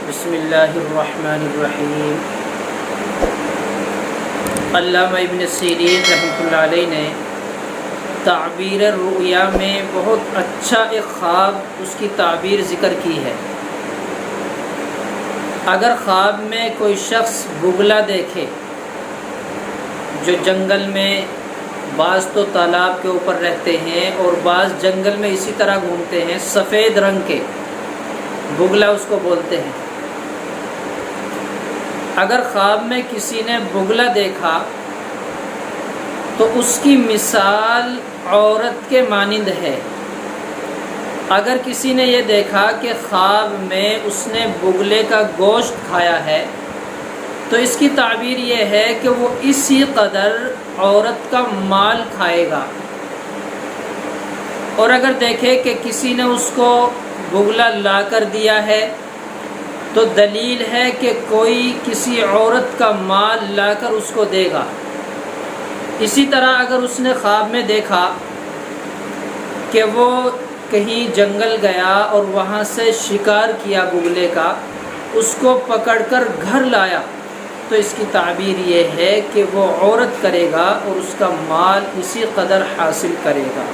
بسم اللہ الرحمن الرحیم۔ علامہ ابن سیرین رحمۃ اللہ علیہ نے تعبیر رؤیا میں بہت اچھا ایک خواب اس کی تعبیر ذکر کی ہے۔ اگر خواب میں کوئی شخص بگلا دیکھے جو جنگل میں، بعض تو تالاب کے اوپر رہتے ہیں اور بعض جنگل میں اسی طرح گھومتے ہیں، سفید رنگ کے بگلا اس کو بولتے ہیں۔ اگر خواب میں کسی نے بگلا دیکھا تو اس کی مثال عورت کے مانند ہے۔ اگر کسی نے یہ دیکھا کہ خواب میں اس نے بگلے کا گوشت کھایا ہے تو اس کی تعبیر یہ ہے کہ وہ اسی قدر عورت کا مال کھائے گا۔ اور اگر دیکھے کہ کسی نے اس کو بگلا لا کر دیا ہے تو دلیل ہے کہ کوئی کسی عورت کا مال لا کر اس کو دے گا۔ اسی طرح اگر اس نے خواب میں دیکھا کہ وہ کہیں جنگل گیا اور وہاں سے شکار کیا بگلے کا، اس کو پکڑ کر گھر لایا تو اس کی تعبیر یہ ہے کہ وہ عورت کرے گا اور اس کا مال اسی قدر حاصل کرے گا۔